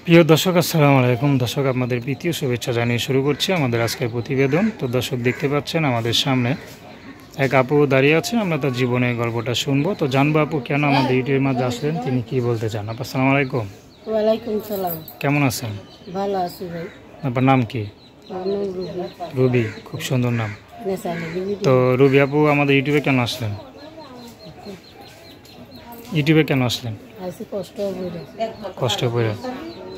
প্রিয় দর্শক, আসসালামু আলাইকুম। দর্শক, আপনাদের প্রীতীয় শুভেচ্ছা জানিয়ে শুরু করছি আমাদের আজকের প্রতিবেদন। তো দর্শক, দেখতে পাচ্ছেন আমাদের সামনে এক আপু দাঁড়িয়ে আছে। আমরা তার জীবনের গল্পটা শুনবো। তো জানবো আপু কেন আমাদের ইউটিউবের মাঝে আসলেন, তিনি কি বলতে চান। আপু আসসালামু আলাইকুম। ওয়ালাইকুম সালাম। কেমন আছেন? ভালো আছি ভাই। আপনার নাম কি? আমার নাম রুবি। রুবি, খুব সুন্দর নাম। তো তো রুবি আপু, আমাদের ইউটিউবে কেন আসলেন? ইউটিউবে কেন আসলেন? আইসি কষ্ট হবে। কষ্ট করে।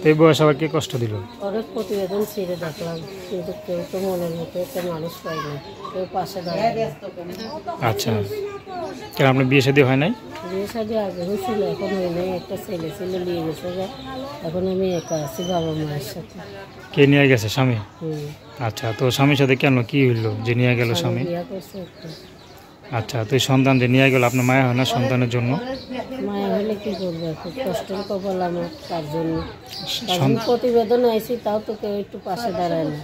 তো এই বয়স আবার কে কষ্ট দিল? অনেক প্রতিবেদন ছেড়ে দেখলাম, কিন্তু কেউ তো মনের মতো একটা মানুষ পাই না, কেউ পাশে দাঁড়ায় না। আচ্ছা, কেন আপনার বিয়ে শাদী হয় নাই? বিয়ে শাদী আগে হয়েছিল, এখন হয় নাই। একটা ছেলে নিয়ে গেছে যা, এখন আমি একা আছি বাবা মায়ের সাথে। কে নিয়ে গেছে? স্বামী? হুম। আচ্ছা, তো স্বামীর সাথে কেন, কি হইলো যে নিয়ে গেল স্বামী? বিয়ে করছে একটা। আচ্ছা, তো এই সন্তান যে নিয়ে গেল, আপনার মায়া হয় না সন্তানের জন্য? মায়া হলে কি করবো, খুব কষ্টের কপাল আমার, তার জন্য প্রতিবেদন আইসি, তাও তো কেউ একটু পাশে দাঁড়ায় না।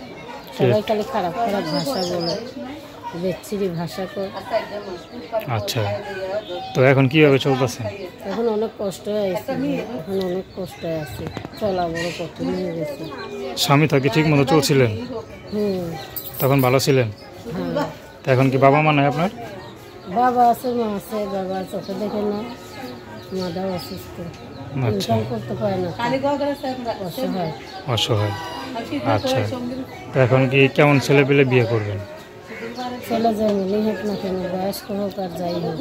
সবাই খালি খারাপ খারাপ ভাষা বলে, বেচ্ছিরি ভাষা কর। আচ্ছা, তো এখন কিভাবে চলতেছে? এখন অনেক কষ্ট হয়েছে, এখন অনেক কষ্ট আছে, চলা বড় কঠিন হয়ে গেছে। স্বামী থাকি ঠিক মতো চলছিলেন? হুম। তখন ভালো ছিলেন? হ্যাঁ। তো এখন কি বাবা মা নাই আপনার? বাবা আছে, মা আছে। বাবা চোখে দেখে না, মাদাও অসুস্থ, আচ্ছা, ইনকাম করতে পারে না, অসহায়। অসহায়। আচ্ছা, তো এখন কি কেমন ছেলে পেলে বিয়ে করবেন? ছেলে যেমনই হোক না কেন, বয়স্ক হোক আর যাই হোক,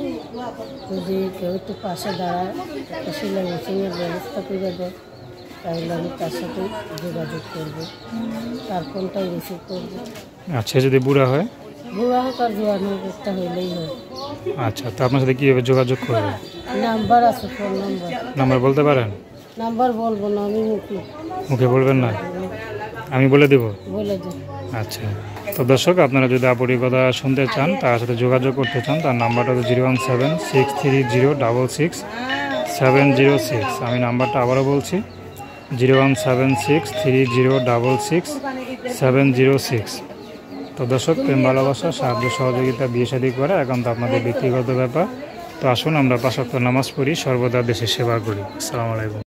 যদি কেউ একটু পাশে দাঁড়ায়, একটা সেলাই মেশিনের ব্যবস্থা করে দেয়, তাহলে আমি তার সাথে যোগাযোগ করবো, তার ফোনটাই রিসিভ করবো। আচ্ছা, যদি বুড়া হয়? বুড়া হোক আর জোয়ান হোক, একটা হইলেই হয়। আচ্ছা, তো আপনার সাথে কীভাবে যোগাযোগ করবেন? নাম্বার আছে, ফোন নাম্বার। নাম্বার বলতে পারেন? নাম্বার বলবো না, আমি মুখে বলবেন না, আমি বলে দেব। বলে দিই। আচ্ছা, তো দর্শক, আপনারা যদি আপুরির কথা শুনতে চান, তার সাথে যোগাযোগ করতে চান, তার নাম্বারটা হলো 0176306660706। আমি নাম্বারটা আবারও বলছি, 0176306660706। তো দর্শক, প্রেম ভালোবাসা, সাহায্য সহযোগিতা, বিয়ে শাদী করা একান্ত আপনাদের ব্যক্তিগত ব্যাপার। তো আসুন আমরা 5 ওয়াক্ত নামাজ পড়ি, সর্বদা দেশের সেবা করি। আসসালামু আলাইকুম।